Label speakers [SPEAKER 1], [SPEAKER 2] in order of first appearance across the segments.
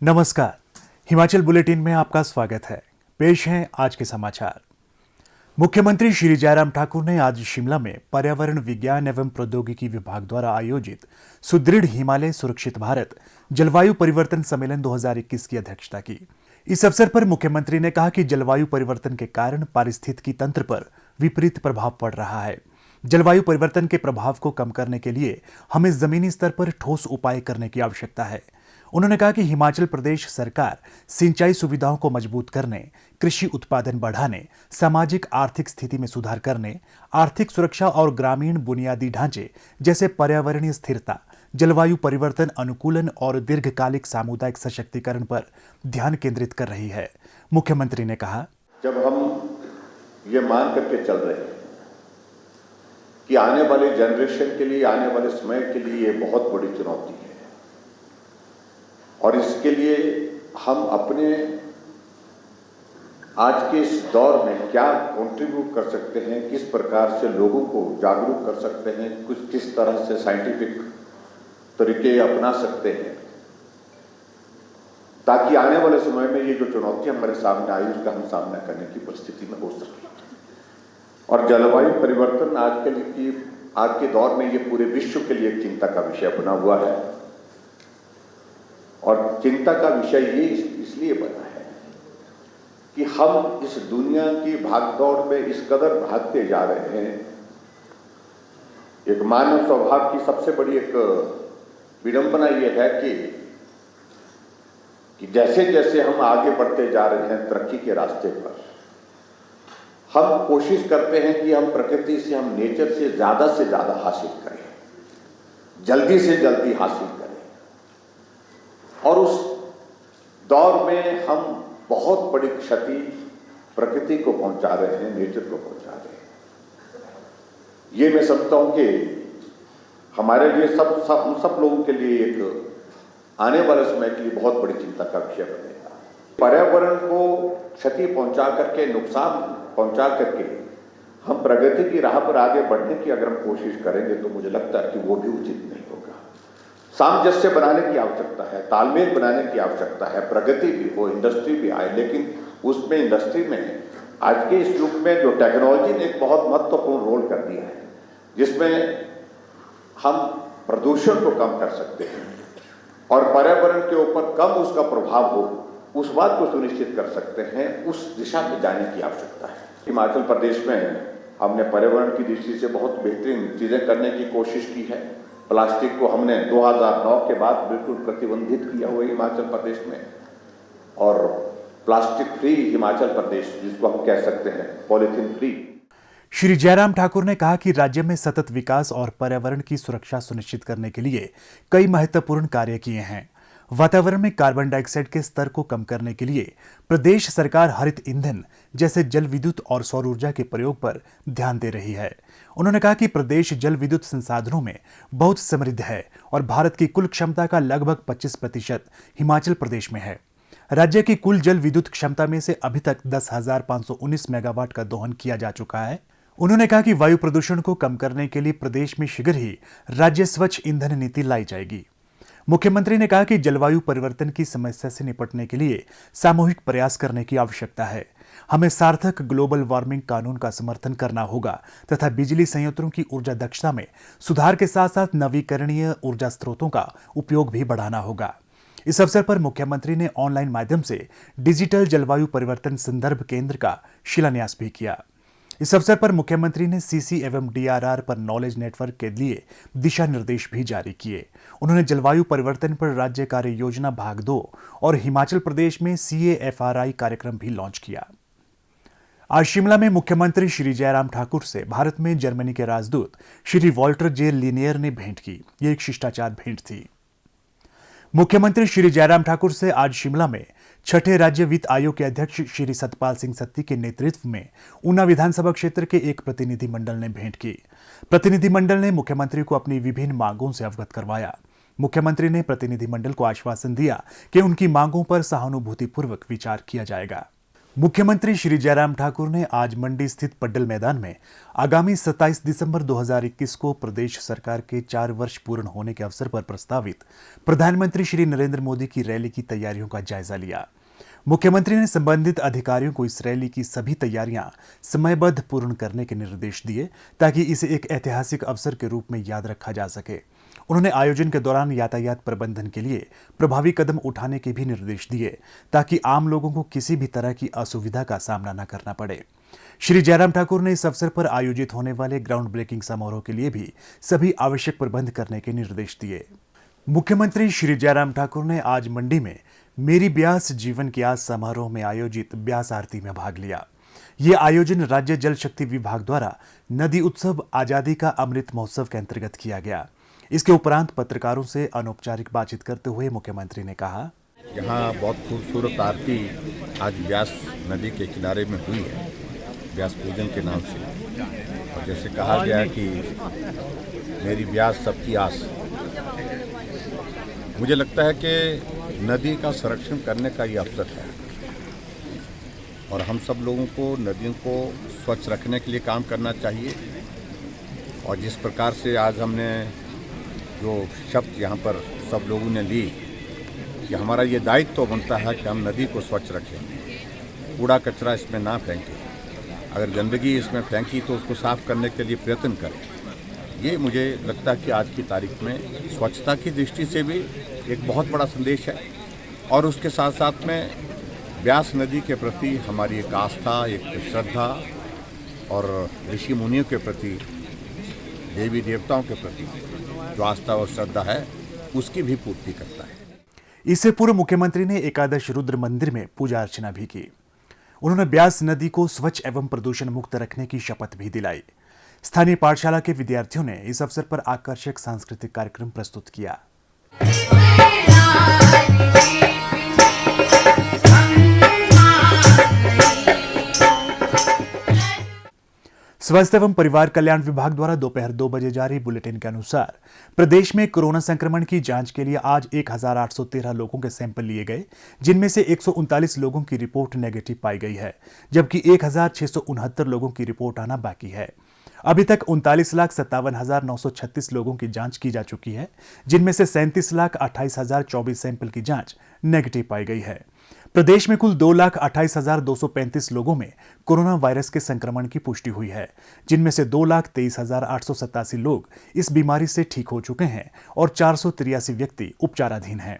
[SPEAKER 1] नमस्कार। हिमाचल बुलेटिन में आपका स्वागत है। पेश हैं आज के समाचार। मुख्यमंत्री श्री जयराम ठाकुर ने आज शिमला में पर्यावरण विज्ञान एवं प्रौद्योगिकी विभाग द्वारा आयोजित सुदृढ़ हिमालय सुरक्षित भारत जलवायु परिवर्तन सम्मेलन 2021 की अध्यक्षता की। इस अवसर पर मुख्यमंत्री ने कहा कि जलवायु परिवर्तन के कारण पारिस्थितिकी तंत्र पर विपरीत प्रभाव पड़ रहा है। जलवायु परिवर्तन के प्रभाव को कम करने के लिए हमें जमीनी स्तर पर ठोस उपाय करने की आवश्यकता है। उन्होंने कहा कि हिमाचल प्रदेश सरकार सिंचाई सुविधाओं को मजबूत करने, कृषि उत्पादन बढ़ाने, सामाजिक आर्थिक स्थिति में सुधार करने, आर्थिक सुरक्षा और ग्रामीण बुनियादी ढांचे जैसे पर्यावरणीय स्थिरता, जलवायु परिवर्तन अनुकूलन और दीर्घकालिक सामुदायिक सशक्तिकरण पर ध्यान केंद्रित कर रही है। मुख्यमंत्री ने कहा,
[SPEAKER 2] जब हम ये मान करके चल रहे हैं कि आने वाले जनरेशन के लिए, आने वाले समय के लिए ये बहुत बड़ी चुनौती है और इसके लिए हम अपने आज के इस दौर में क्या कंट्रीब्यूट कर सकते हैं, किस प्रकार से लोगों को जागरूक कर सकते हैं, कुछ किस तरह से साइंटिफिक तरीके अपना सकते हैं ताकि आने वाले समय में ये जो चुनौती हमारे सामने आई उसका हम सामना करने की परिस्थिति में हो सके। और जलवायु परिवर्तन आज के दौर में ये पूरे विश्व के लिए एक चिंता का विषय बना हुआ है और चिंता का विषय ये इसलिए बना है कि हम इस दुनिया की भागदौड़ में इस कदर भागते जा रहे हैं। एक मानव स्वभाव की सबसे बड़ी एक विडंबना ये है कि जैसे जैसे हम आगे बढ़ते जा रहे हैं तरक्की के रास्ते पर, हम कोशिश करते हैं कि हम प्रकृति से, हम नेचर से ज्यादा हासिल करें, जल्दी से जल्दी हासिल करें। और उस दौर में हम बहुत बड़ी क्षति प्रकृति को पहुंचा रहे हैं, नेचर को पहुंचा रहे हैं। ये मैं समझता हूं कि हमारे लिए हम सब लोगों के लिए एक आने वाले समय के लिए बहुत बड़ी चिंता का विषय बनेगा। पर्यावरण को क्षति पहुंचा करके, नुकसान पहुंचा करके हम प्रगति की राह पर आगे बढ़ने की अगर हम कोशिश करेंगे तो मुझे लगता है कि वो भी उचित नहीं होगा। सामंजस्य बनाने की आवश्यकता है, तालमेल बनाने की आवश्यकता है, प्रगति भी हो, इंडस्ट्री भी आए, लेकिन उसमें इंडस्ट्री में आज के इस युग में जो टेक्नोलॉजी ने एक बहुत महत्वपूर्ण रोल कर दिया है, जिसमें हम प्रदूषण को कम कर सकते हैं और पर्यावरण के ऊपर कम उसका प्रभाव हो, उस बात को सुनिश्चित कर सकते हैं। उस दिशा में जाने की आवश्यकता है। हिमाचल प्रदेश में हमने पर्यावरण की दृष्टि से बहुत बेहतरीन चीजें करने की कोशिश की है। प्लास्टिक को हमने 2009 के बाद बिल्कुल प्रतिबंधित किया हुआ हिमाचल प्रदेश में, और प्लास्टिक फ्री हिमाचल प्रदेश, जिसको हम कह सकते हैं पॉलीथीन फ्री।
[SPEAKER 1] श्री जयराम ठाकुर ने कहा कि राज्य में सतत विकास और पर्यावरण की सुरक्षा सुनिश्चित करने के लिए कई महत्वपूर्ण कार्य किए हैं। वातावरण में कार्बन डाइऑक्साइड के स्तर को कम करने के लिए प्रदेश सरकार हरित ईंधन जैसे जल विद्युत और सौर ऊर्जा के प्रयोग पर ध्यान दे रही है। उन्होंने कहा कि प्रदेश जल विद्युत संसाधनों में बहुत समृद्ध है और भारत की कुल क्षमता का लगभग 25% हिमाचल प्रदेश में है। राज्य की कुल जल विद्युत क्षमता में से अभी तक 10,519 मेगावाट का दोहन किया जा चुका है। उन्होंने कहा कि वायु प्रदूषण को कम करने के लिए प्रदेश में शीघ्र ही राज्य स्वच्छ ईंधन नीति लाई जाएगी। मुख्यमंत्री ने कहा कि जलवायु परिवर्तन की समस्या से निपटने के लिए सामूहिक प्रयास करने की आवश्यकता है। हमें सार्थक ग्लोबल वार्मिंग कानून का समर्थन करना होगा तथा बिजली संयंत्रों की ऊर्जा दक्षता में सुधार के साथ साथ नवीकरणीय ऊर्जा स्रोतों का उपयोग भी बढ़ाना होगा। इस अवसर पर मुख्यमंत्री ने ऑनलाइन माध्यम से डिजिटल जलवायु परिवर्तन संदर्भ केंद्र का शिलान्यास भी किया। इस अवसर पर मुख्यमंत्री ने सीसी एवं डीआरआर पर नॉलेज नेटवर्क के लिए दिशा निर्देश भी जारी किए। उन्होंने जलवायु परिवर्तन पर राज्य कार्य योजना भाग 2 और हिमाचल प्रदेश में CAFRI कार्यक्रम भी लॉन्च किया। आज शिमला में मुख्यमंत्री श्री जयराम ठाकुर से भारत में जर्मनी के राजदूत श्री वॉल्टर जे लिनियर ने भेंट की। ये एक शिष्टाचार भेंट थी। मुख्यमंत्री श्री जयराम ठाकुर से आज शिमला में छठे राज्य वित्त आयोग के अध्यक्ष श्री सतपाल सिंह सत्ती के नेतृत्व में ऊना विधानसभा क्षेत्र के एक प्रतिनिधिमंडल ने भेंट की। प्रतिनिधिमंडल ने मुख्यमंत्री को अपनी विभिन्न मांगों से अवगत करवाया। मुख्यमंत्री ने प्रतिनिधिमंडल को आश्वासन दिया कि उनकी मांगों पर सहानुभूतिपूर्वक विचार किया जाएगा। मुख्यमंत्री श्री जयराम ठाकुर ने आज मंडी स्थित पड्डल मैदान में आगामी 27 दिसंबर 2021 को प्रदेश सरकार के 4 वर्ष पूर्ण होने के अवसर पर प्रस्तावित प्रधानमंत्री श्री नरेंद्र मोदी की रैली की तैयारियों का जायजा लिया। मुख्यमंत्री ने संबंधित अधिकारियों को इस रैली की सभी तैयारियां समयबद्ध पूर्ण करने के निर्देश दिए ताकि इसे एक ऐतिहासिक अवसर के रूप में याद रखा जा सके। उन्होंने आयोजन के दौरान यातायात प्रबंधन के लिए प्रभावी कदम उठाने के भी निर्देश दिए ताकि आम लोगों को किसी भी तरह की असुविधा का सामना न करना पड़े। श्री जयराम ठाकुर ने इस अवसर पर आयोजित होने वाले ग्राउंड ब्रेकिंग समारोह के लिए भी सभी आवश्यक प्रबंध करने के निर्देश दिए। मुख्यमंत्री श्री जयराम ठाकुर ने आज मंडी में मेरी ब्यास जीवन की आस समारोह में आयोजित ब्यास आरती में भाग लिया। ये आयोजन राज्य जल शक्ति विभाग द्वारा नदी उत्सव आजादी का अमृत महोत्सव के अंतर्गत किया गया। इसके उपरांत पत्रकारों से अनौपचारिक बातचीत करते हुए मुख्यमंत्री ने कहा,
[SPEAKER 3] यहाँ बहुत खूबसूरत आरती आज व्यास नदी के किनारे में हुई है, व्यास पूजन के नाम से। और जैसे कहा गया कि मेरी ब्यास सबकी आस, मुझे लगता है कि नदी का संरक्षण करने का ये अवसर है और हम सब लोगों को नदियों को स्वच्छ रखने के लिए काम करना चाहिए। और जिस प्रकार से आज हमने जो शब्द यहाँ पर सब लोगों ने ली कि हमारा ये दायित्व तो बनता है कि हम नदी को स्वच्छ रखें, कूड़ा कचरा इसमें ना फेंकें, अगर गंदगी इसमें फेंकी तो उसको साफ करने के लिए प्रयत्न करें। ये मुझे लगता है कि आज की तारीख में स्वच्छता की दृष्टि से भी एक बहुत बड़ा संदेश है और उसके साथ साथ में व्यास नदी के प्रति हमारी एक आस्था, एक श्रद्धा और ऋषि मुनियों के प्रति, देवी देवताओं के प्रति जो आस्था और श्रद्धा है उसकी भी पूर्ति करता है।
[SPEAKER 1] इससे पूर्व मुख्यमंत्री ने एकादश रुद्र मंदिर में पूजा अर्चना भी की। उन्होंने ब्यास नदी को स्वच्छ एवं प्रदूषण मुक्त रखने की शपथ भी दिलाई। स्थानीय पाठशाला के विद्यार्थियों ने इस अवसर पर आकर्षक सांस्कृतिक कार्यक्रम प्रस्तुत किया। स्वास्थ्य एवं परिवार कल्याण विभाग द्वारा दोपहर 2 बजे जारी बुलेटिन के अनुसार प्रदेश में कोरोना संक्रमण की जांच के लिए आज 1813 लोगों के सैंपल लिए गए, जिनमें से 139 लोगों की रिपोर्ट नेगेटिव पाई गई है, जबकि 1669 लोगों की रिपोर्ट आना बाकी है। अभी तक 39,57,936 लोगों की जांच की जा चुकी है, जिनमें से 37,28,024 सैंपल की जांच नेगेटिव पाई गई है। प्रदेश में कुल 2,28,235 लोगों में कोरोना वायरस के संक्रमण की पुष्टि हुई है, जिनमें से 2,23,887 लोग इस बीमारी से ठीक हो चुके हैं और 483 व्यक्ति उपचाराधीन हैं।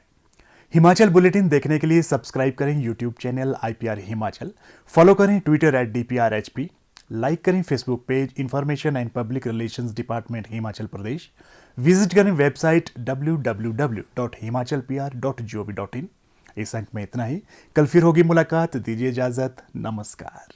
[SPEAKER 1] हिमाचल बुलेटिन देखने के लिए सब्सक्राइब करें YouTube channel IPR Himachal, follow करें ट्विटर @DPRHP, लाइक करें Facebook page information and public relations department Himachal Pradesh, visit करें वेबसाइट www.himachalpr.gov.in। इस अंक में इतना ही। कल फिर होगी मुलाकात, दीजिए इजाजत, नमस्कार।